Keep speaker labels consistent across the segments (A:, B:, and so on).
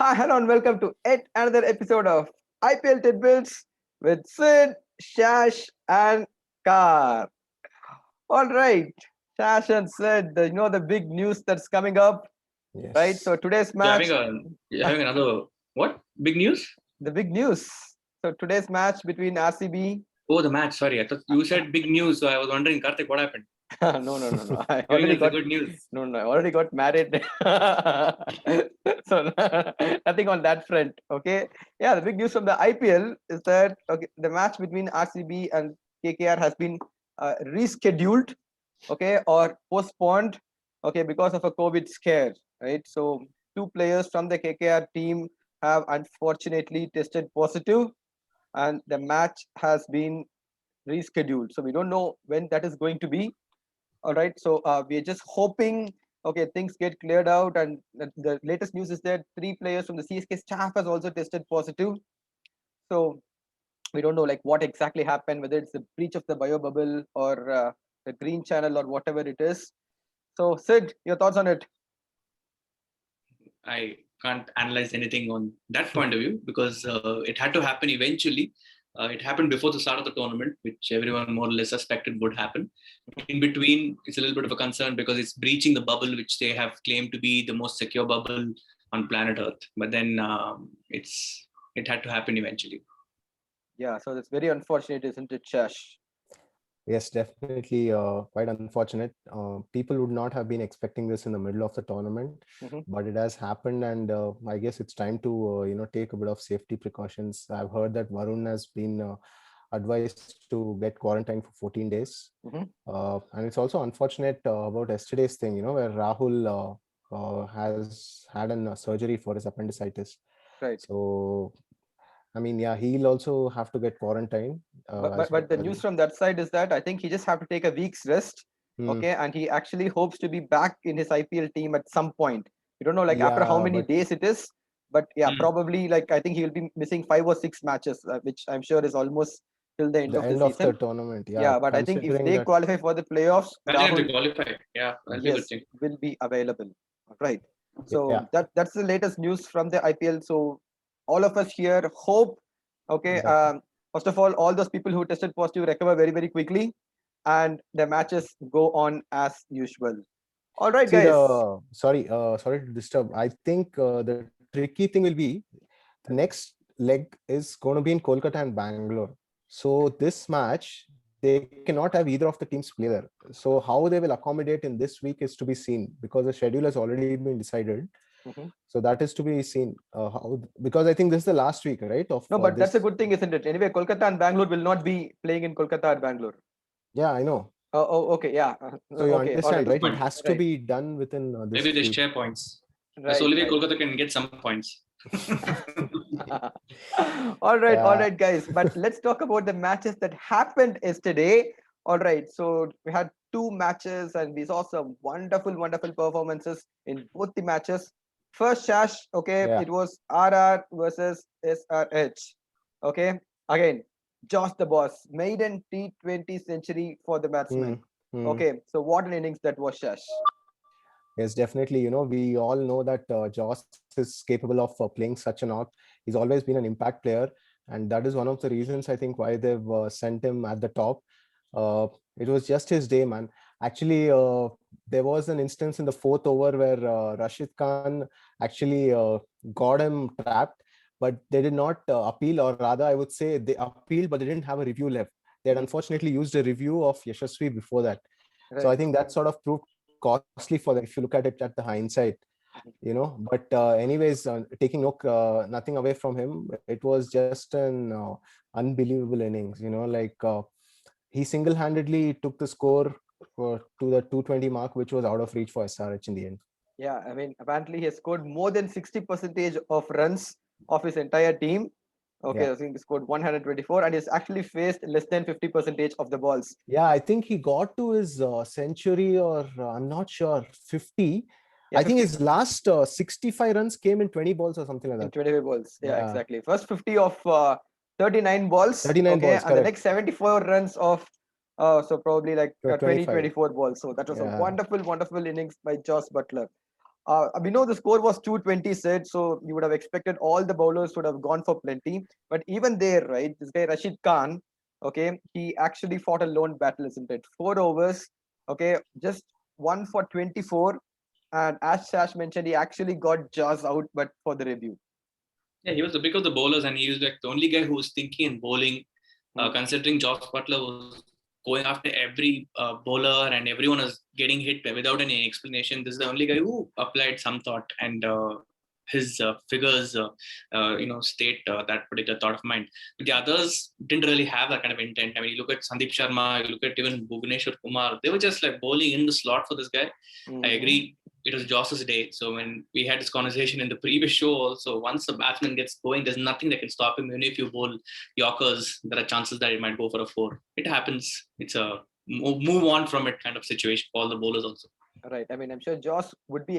A: Hi, hello, and welcome to yet another episode of IPL Tidbits with Sid, Shash, and Car. All right, Shash and Sid, the big news that's coming up, right?
B: Yes.
A: So today's
C: You're
A: match,
C: having a you're having another what? Big news?
A: the big news. So today's match between RCB.
C: Oh, the match. Sorry, I thought you said big news, so I was wondering, Karthik, what happened?
A: No. I
C: Giving
A: already
C: us the
A: got
C: good news.
A: no. I already got married. So nothing on that front. Okay. Yeah, the big news from the IPL is that the match between RCB and KKR has been rescheduled, okay, or postponed, okay, because of a COVID scare, right? So two players from the KKR team have unfortunately tested positive, and the match has been rescheduled. So we don't know when that is going to be. All right. So we're just hoping, okay, things get cleared out. And the latest news is that three players from the CSK staff has also tested positive. So we don't know like what exactly happened, whether it's the breach of the bio bubble or the green channel or whatever it is. So Sid, your thoughts on it?
C: I can't analyze anything on that point of view because it had to happen eventually. It happened before the start of the tournament, which everyone more or less suspected would happen. In between, it's a little bit of a concern because it's breaching the bubble, which they have claimed to be the most secure bubble on planet Earth. But then it had to happen eventually.
A: Yeah. So that's very unfortunate, isn't it, Shash?
B: Yes, definitely quite unfortunate. People would not have been expecting this in the middle of the tournament,
A: Mm-hmm.
B: but it has happened, and I guess it's time to take a bit of safety precautions. I've heard that Varun has been advised to get quarantined for 14 days,
A: Mm-hmm.
B: and it's also unfortunate about yesterday's thing, where Rahul has had a surgery for his appendicitis.
A: Right.
B: So I mean, yeah, he'll also have to get quarantined.
A: But, but
B: As
A: but the
B: well.
A: news from that side is that I think he just have to take a week's rest.
B: Hmm.
A: Okay, and he actually hopes to be back in his IPL team at some point. We don't know like after how
B: Yeah,
A: many
B: but
A: days it is, but yeah,
C: Mm.
A: probably like I think he'll be missing 5 or 6 matches, which I'm sure is almost till the end
B: the
A: of the
B: end of the
A: season.
B: tournament, yeah,
A: Yeah, but I think if
B: considering
A: they
B: that,
A: qualify for the playoffs,
C: Imagine if they
A: Rahul,
C: qualify. Yeah, that'll be a good
A: yes,
C: thing.
A: will be available. Right.
B: yeah,
A: So that's the latest news from the IPL. So all of us here hope, okay,
B: that
A: first of all those people who tested positive recover very, very quickly and the matches go on as usual. All right,
B: see
A: guys.
B: sorry to disturb. I think the tricky thing will be the next leg is going to be in Kolkata and Bangalore. So this match, they cannot have either of the teams play there. So how they will accommodate in this week is to be seen, because the schedule has already been decided.
A: Mhm.
B: So that is to be seen. Because I think this is the last week, right, of
A: No, but that's a
B: this.
A: good thing, isn't it? Anyway, Kolkata and Bangalore will not be playing in Kolkata or Bangalore.
B: Yeah, I know.
A: Okay, yeah.
B: So you
A: Okay, all
B: understand,
A: right.
B: right? It
C: Point.
B: has to
A: Right,
B: be done within
C: Maybe
B: this
C: they
B: week.
C: share points. That's the
A: right,
C: only way
A: right.
C: Kolkata can get some points.
A: All
B: Yeah.
A: right, guys. But let's talk about the matches that happened yesterday. All right, so we had two matches and we saw some wonderful, wonderful performances in both the matches. First, Shash, okay,
B: Yeah.
A: it was RR versus SRH. Okay, again, Jos the Boss, maiden T20 century for the
B: Hmm.
A: batsman.
B: Hmm.
A: Okay, so what an innings that was, Shash.
B: Yes, definitely. We all know that Jos is capable of playing such a knock. He's always been an impact player, and that is one of the reasons I think why they've sent him at the top. Uh, it was just his day, man. Actually, there was an instance in the fourth over where Rashid Khan actually got him trapped, but they did not appeal, or rather, I would say they appealed, but they didn't have a review left. They had
A: Mhm.
B: unfortunately used a review of Yashasvi before that. So I
A: Right.
B: think that sort of proved costly for them if you look at it at the hindsight. But anyways, taking nothing away from him, it was just an unbelievable innings. He single-handedly took the score to the 220 mark, which was out of reach for SRH in the end.
A: Yeah, I mean, apparently he has scored more than 60% of runs of his entire team. Okay,
B: Yeah.
A: I think he scored 124 and he's actually faced less than 50% of the balls
B: Yeah, I think he got to his century, or I'm not sure, 50.
A: Yeah,
B: I think
A: 50
B: his last 65 runs came in 20 balls or something like
A: in
B: that.
A: 25 balls. Yeah,
B: Yeah,
A: exactly. First 50 of 39 balls.
B: 39
A: Okay,
B: balls,
A: and the
B: correct.
A: next 74 runs of so probably like 20,
B: 25.
A: 24 balls. So that was a
B: Yeah.
A: wonderful, wonderful innings by Jos Buttler. We know the score was 220 set, so you would have expected all the bowlers would have gone for plenty. But even there, right, this guy Rashid Khan, okay, he actually fought a lone battle, isn't it? 4 overs, okay, just one for 24. And as Sash mentioned, he actually got Jos out, but for the review.
C: Yeah, he was the pick of the bowlers, and he was like the only guy who was thinking and bowling. Considering Jos Buttler was going after every bowler and everyone was getting hit without any explanation. This is the only guy who applied some thought, and his figures, state that particular thought of mind. But the others didn't really have that kind of intent. I mean, you look at Sandeep Sharma, you look at even Bhuvneshwar Kumar. They were just like bowling in the slot for this guy. I agree. It was Jos's day. So when we had this conversation in the previous show also, once the batsman gets going, there's nothing that can stop him. Even if you bowl Yorkers, there are chances that he might go for a 4. It happens. It's a move on from it kind of situation for all the bowlers also.
A: Right. I mean, I'm sure Jos would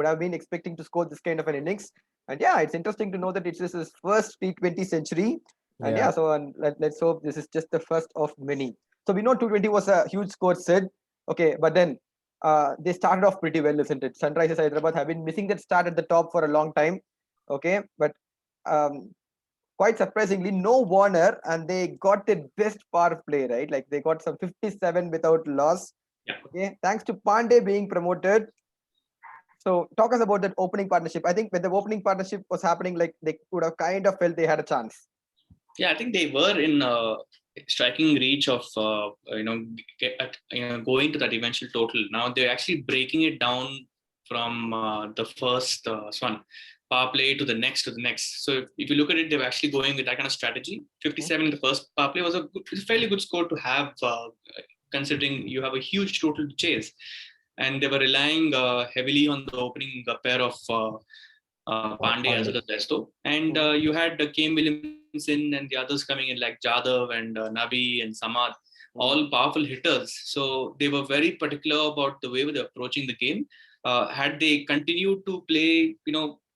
A: have been expecting to score this kind of an innings. And yeah, it's interesting to know that it's his first T20 century. And yeah, so let's hope this is just the first of many. So we know 220 was a huge score set. Okay, but then they started off pretty well, isn't it? Sunrisers Hyderabad have been missing that start at the top for a long time. Okay, but quite surprisingly, no Warner, and they got the best power play, right? Like they got some 57 without loss.
C: Yeah.
A: Okay, thanks to Pandey being promoted. So talk us about that opening partnership. I think when the opening partnership was happening, like they would have kind of felt they had a chance.
C: Yeah, I think they were in striking reach of going to that eventual total. Now they're actually breaking it down from the first power play to the next. So if you look at it, they're actually going with that kind of strategy. 57 in the first power play was a fairly good score to have, considering you have a huge total to chase. And they were relying heavily on the opening pair of Pandey as well as Desto. And you had Kane Williamson and the others coming in like Jadhav and Nabi and Samad, all powerful hitters. So they were very particular about the way they're approaching the game. Had they continued to play,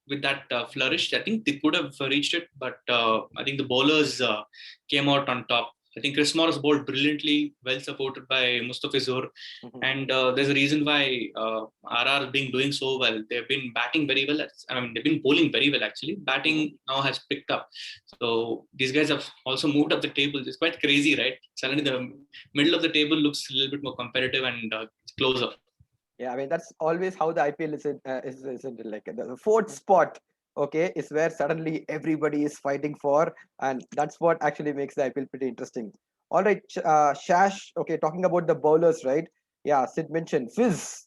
C: with that flourish, I think they could have reached it. But I think the bowlers came out on top. I think Chris Morris bowled brilliantly, well supported by Mustafizur. And there's a reason why RR has been doing so well. They've been batting very well. They've been bowling very well, actually. Batting now has picked up. So these guys have also moved up the table. It's quite crazy, right? Suddenly the middle of the table looks a little bit more competitive and closer.
A: Yeah, I mean, that's always how the IPL isn't like the fourth spot. Okay, is where suddenly everybody is fighting for, and that's what actually makes the IPL pretty interesting. All right, Shash. Okay, talking about the bowlers, right? Yeah, Sid mentioned Fizz.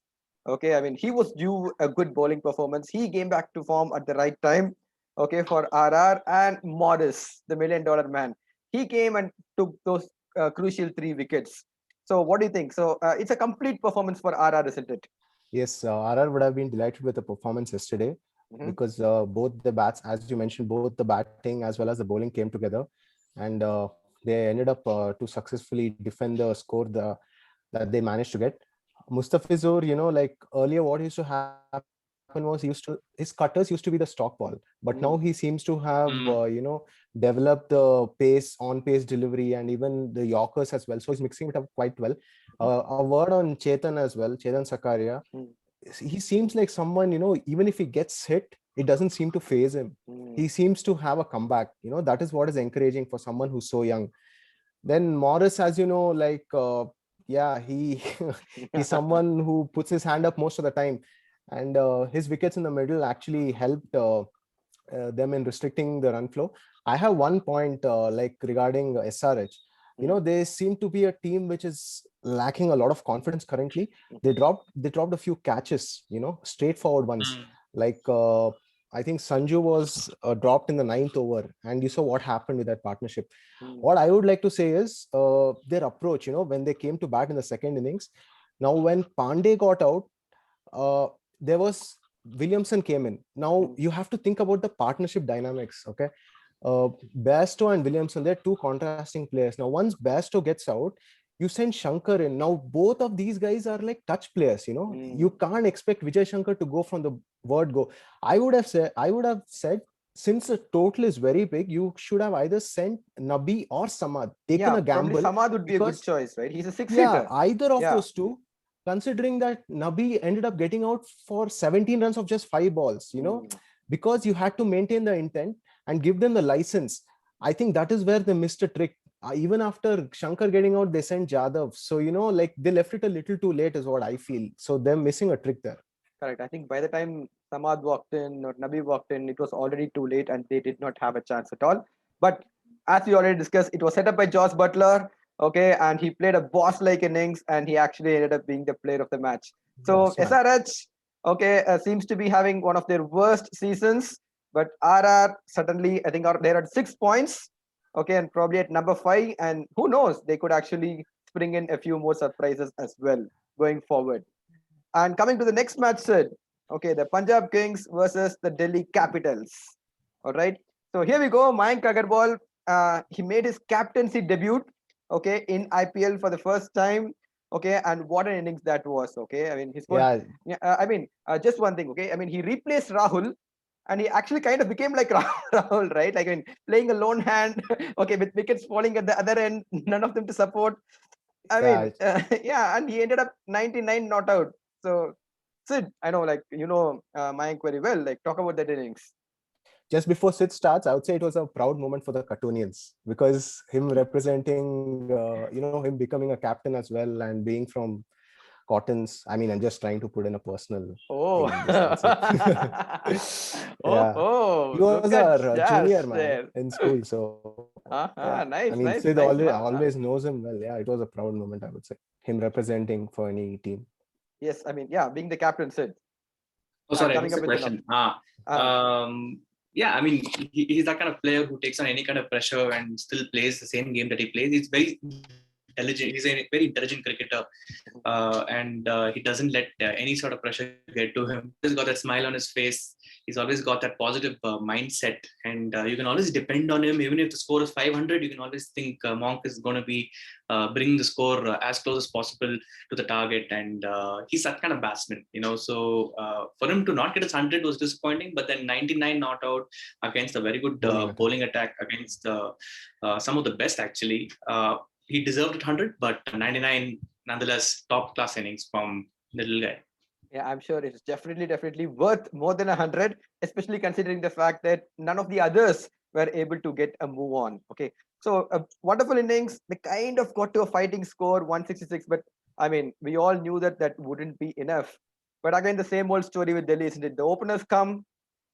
A: Okay, I mean he was due a good bowling performance. He came back to form at the right time. Okay, for RR and Morris, the $1 million man. He came and took those crucial 3 wickets. So what do you think? So it's a complete performance for RR, isn't it?
B: Yes, RR would have been delighted with the performance yesterday. Because both the bats, as you mentioned, both the batting as well as the bowling came together, and they ended up to successfully defend the score that they managed to get. Mustafizur, like earlier, what used to happen was his cutters used to be the stock ball, but now he seems to have developed the on-pace delivery and even the Yorkers as well. So he's mixing it up quite well. A word on Chetan as well, Chetan Sakaria. He seems like someone, even if he gets hit, it doesn't seem to phase him. He seems to have a comeback. That is what is encouraging for someone who's so young. Then Morris, as you know, like, he's someone who puts his hand up most of the time. And his wickets in the middle actually helped them in restricting the run flow. I have one point regarding SRH. They seem to be a team which is lacking a lot of confidence currently. They dropped a few catches, straightforward ones. Like I think Sanju was dropped in the 9th over, and you saw what happened with that partnership. What I would like to say is their approach, when they came to bat in the second innings. Now, when Pandey got out, there was Williamson came in. Now you have to think about the partnership dynamics. Okay. Bairstow and Williamson, they're two contrasting players. Now, once Bairstow gets out, you send Shankar in. Now, both of these guys are like touch players, You can't expect Vijay Shankar to go from the word go. I would have said, since the total is very big, you should have either sent Nabi or Samad, taken a gamble.
A: Samad would be a good choice, right? He's a 6-hitter.
B: Yeah, either of those two. considering that Nabi ended up getting out for 17 runs of just 5 balls, because you had to maintain the intent and give them the license. I think that is where they missed a trick. Even after Shankar getting out, they sent Jadhav. So, like they left it a little too late is what I feel. So they're missing a trick there.
A: Correct. I think by the time Samad walked in or Nabi walked in, it was already too late and they did not have a chance at all. But as we already discussed, it was set up by Jos Buttler, okay, and he played a boss-like innings and he actually ended up being the player of the match. So
B: Boss man.
A: SRH, okay, seems to be having one of their worst seasons, but RR suddenly, I think, they're at 6 points, okay, and probably at number 5. And who knows, they could actually spring in a few more surprises as well going forward. And coming to the next match, Sid. Okay, the Punjab Kings versus the Delhi Capitals. All right. So here we go. Mayank Agarwal, he made his captaincy debut. Okay, in IPL for the first time. Okay, and what an innings that was. Okay, I mean, he scored.
B: Yeah,
A: Just one thing. Okay, I mean, he replaced Rahul, and he actually kind of became like Rahul, right? Like, I mean, playing a lone hand. Okay, with wickets falling at the other end, none of them to support. I
B: yeah.
A: mean, yeah, and he ended up 99 not out. So, Sid, I know, like, Mayank very well. Like, talk about that innings.
B: Just before Sid starts, I would say it was a proud moment for the Cartoonians, because him representing, him becoming a captain as well and being from Cottons. I mean, I'm just trying to put in a personal
A: Oh,
B: thing in this. That's it. Yeah. He
A: oh,
B: was
A: look at
B: our junior
A: Jas
B: man
A: there.
B: in school. So, yeah. I
A: Nice,
B: mean,
A: nice,
B: Sid
A: nice.
B: always knows him well. Yeah, it was a proud moment, I would say. Him representing for any team.
A: Yes, I mean, yeah, being the captain, Sid,
C: Oh,
A: and
C: sorry, I
A: coming
C: missed
A: up
C: the
A: with the knock.
C: question.
A: Um,
C: Yeah, I mean, he's that kind of player who takes on any kind of pressure and still plays the same game that he plays. He's very intelligent. He's a very intelligent cricketer, and he doesn't let any sort of pressure get to him. He's got that smile on his face. He's always got that positive mindset, and you can always depend on him. Even if the score is 500, you can always think Monk is going to be bringing the score as close as possible to the target, and he's that kind of batsman, So for him to not get his 100 was disappointing, but then 99 not out against a very good bowling attack against some of the best actually. He deserved 100, but 99 nonetheless top class innings from the little guy.
A: yeah, I'm sure it's definitely worth more than 100, especially considering the fact that none of the others were able to get a move on. Okay, so a wonderful innings. They kind of got to a fighting score, 166, but I mean, we all knew that that wouldn't be enough. But again, the same old story with Delhi, isn't it? The openers come,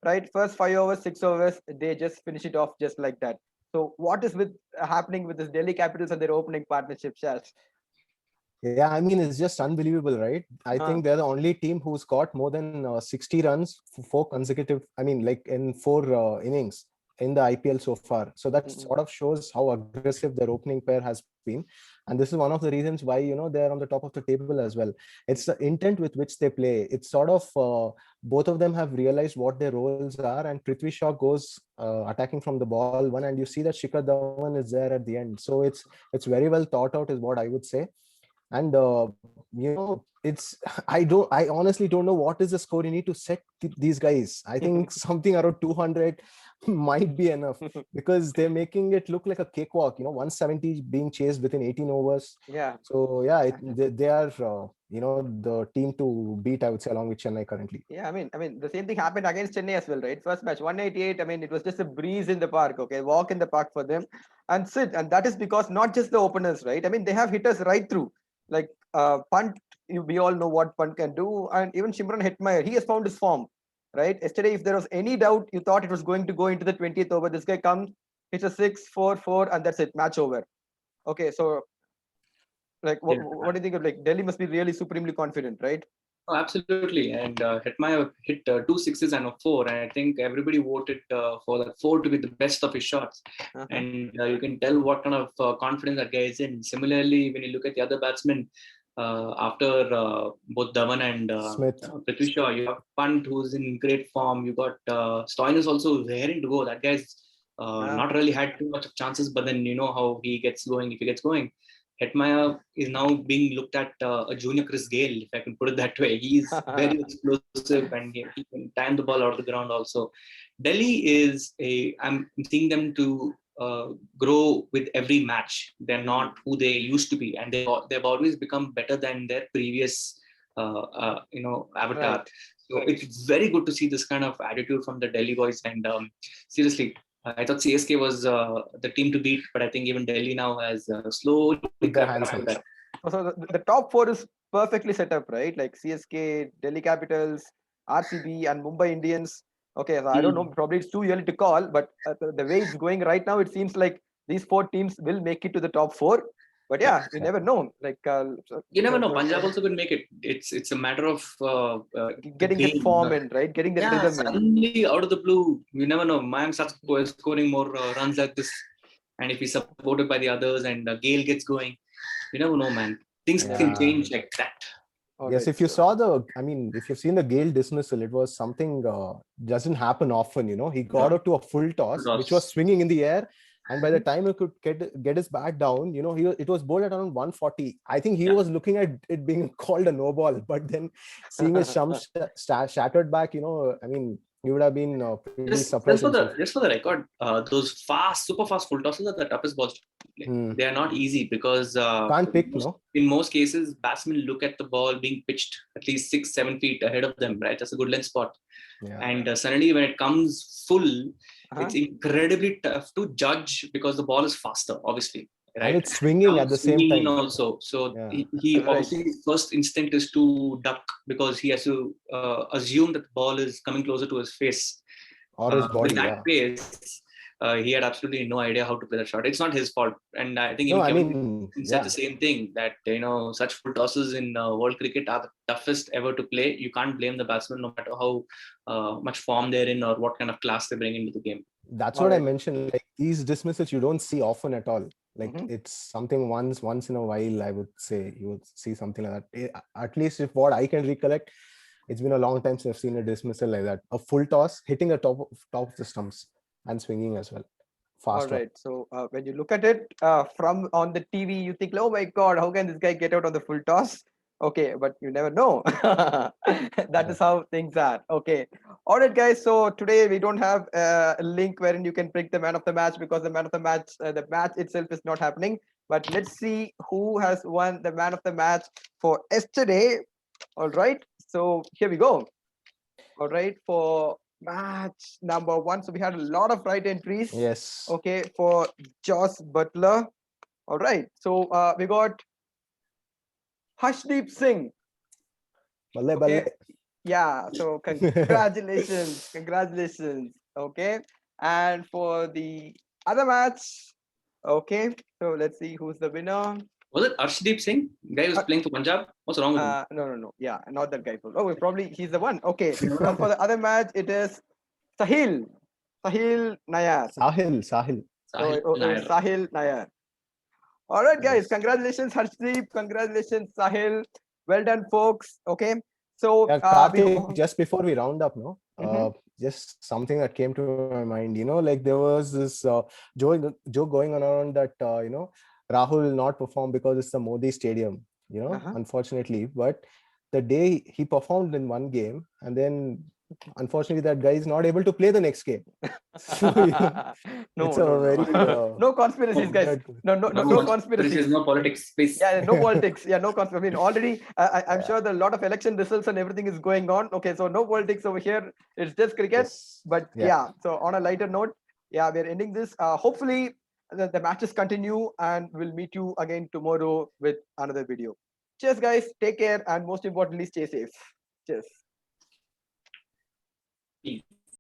A: right? First 5 overs, 6 overs, they just finish it off just like that. So, what is with happening with this Delhi Capitals and their opening partnership, Shaz?
B: Yeah, I mean, it's just unbelievable, right? I think they're the only team who's got more than 60 runs for 4 consecutive, I mean, like in 4 innings in the IPL so far. So that sort of shows how aggressive their opening pair has been. And this is one of the reasons why, they're on the top of the table as well. It's the intent with which they play. It's sort of, both of them have realized what their roles are. And Prithvi Shaw goes attacking from the ball one, and you see that Shikhar Dhawan is there at the end. So it's very well thought out is what I would say. And it's I honestly don't know what is the score you need to set these guys. I think something around 200 might be enough, because they're making it look like a cakewalk, 170 being chased within 18 overs.
A: Yeah.
B: So yeah, they are the team to beat, I would say, along with Chennai currently.
A: Yeah, I mean, the same thing happened against Chennai as well, right? First match, 188. I mean, it was just a breeze in the park, okay, walk in the park for them, and and that is because not just the openers, right? I mean, they have hitters right through, like Punt. We all know what Punt can do, and even Shimron Hetmeyer, he has found his form, right? Yesterday, if there was any doubt, you thought it was going to go into the 20th over. This guy comes, hits a 6-4-4, and that's it, match over. Okay, so like, what do you think of, like, Delhi must be really supremely confident, right?
C: Oh, absolutely. And Hetmeyer hit 2 6s and a 4. And I think everybody voted for that 4 to be the best of his shots. And you can tell what kind of confidence that guy is in. Similarly, when you look at the other batsmen, after both Dhawan and Prithvi Shaw, you have Punt, who's in great form. You got Stoinis also raring to go. That guy's not really had too much of chances, but then you know how he gets going if he gets going. Hetmeyer is now being looked at a junior Chris Gale, if I can put it that way. He's very explosive and he can time the ball out of the ground also. Delhi is I'm seeing them to grow with every match. They're not who they used to be, and they've always become better than their previous avatar.
A: Right.
C: So it's very good to see this kind of attitude from the Delhi boys. And seriously, I thought CSK was the team to beat, but I think even Delhi now has slowly
B: Put their
C: crept
B: hands
C: up
B: up.
C: to that.
A: So the top four is perfectly set up, right? Like CSK, Delhi Capitals, RCB, and Mumbai Indians. Okay, so I don't know. Probably it's too early to call, but the way it's going right now, it seems like these four teams will make it to the top four. But yeah, you never know. Like
C: You never know. Punjab also could make it. It's a matter of
A: getting that form in, right? Getting that rhythm in.
C: Suddenly out of the blue, you never know. Mayank starts scoring more runs like this, and if he's supported by the others, and Gale gets going, you never know, man. Things can change like that.
B: Yes, if you saw if you've seen the Gale dismissal, it was something doesn't happen often. He got out to a full toss, which was swinging in the air, and by the time he could get his bat down, it was bowled at around 140. I think he was looking at it being called a no ball, but then seeing his stump shattered back, he would have been pretty surprised.
C: Just for the record, those super fast full tosses are the toughest balls to play. They are not easy because
B: can't pick,
C: in most cases, batsmen look at the ball being pitched at least 6-7 feet ahead of them, right? That's a good length spot.
B: Yeah.
C: And suddenly when it comes full, it's incredibly tough to judge because the ball is faster, obviously. Right?
B: And it's swinging at the same time.
C: Also. So he obviously his first instinct is to duck because he has to assume that the ball is coming closer to his face.
B: Or his body.
C: With that pace, he had absolutely no idea how to play that shot. It's not his fault. And I think Kevin said the same thing, that such full tosses in world cricket are the toughest ever to play. You can't blame the batsman no matter how much form they're in or what kind of class they bring into the game.
B: That's what I mentioned. Like these dismissals you don't see often at all. Like it's something once in a while, I would say you would see something like that. At least if what I can recollect, it's been a long time since I've seen a dismissal like that. A full toss hitting the top of the stumps and swinging as well. Fast.
A: All right. So when you look at it from on the TV, you think, oh my God, how can this guy get out on the full toss? Okay, but you never know. That is how things are. Okay. All right, guys. So today we don't have a link wherein you can pick the man of the match because the man of the match, the match itself is not happening. But let's see who has won the man of the match for yesterday. All right. So here we go. All right. For match number 1. So we had a lot of right entries.
B: Yes.
A: Okay. For Jos Buttler. All right. So we got Harshdeep Singh. Okay. Yeah, so congratulations. Congratulations. Okay. And for the other match, okay, so let's see who's the winner.
C: Was it Harshdeep Singh? Guy who's playing for Punjab? What's wrong with him?
A: No. Yeah, not that guy. Oh, probably he's the one. Okay. And for the other match, it is Sahil Nayar.
B: Sahil
A: Nayar. All right, guys. Congratulations, Harshdeep. Congratulations, Sahil. Well done, folks. Okay. So
B: just before we round up, just something that came to my mind. Like there was this joke going on around that Rahul will not perform because it's the Modi Stadium. Unfortunately, but the day he performed in one game, and then unfortunately that guy is not able to play the next game. So,
A: no conspiracies, guys. No conspiracies.
C: No politics, please.
A: Yeah, no politics. Yeah, no conspiracy. I mean, already, I'm sure there are a lot of election results and everything is going on. Okay, so no politics over here. It's just cricket. Yes. But yeah, so on a lighter note, yeah, we're ending this. Hopefully, the matches continue, and we'll meet you again tomorrow with another video. Cheers, guys. Take care, and most importantly, stay safe. Cheers.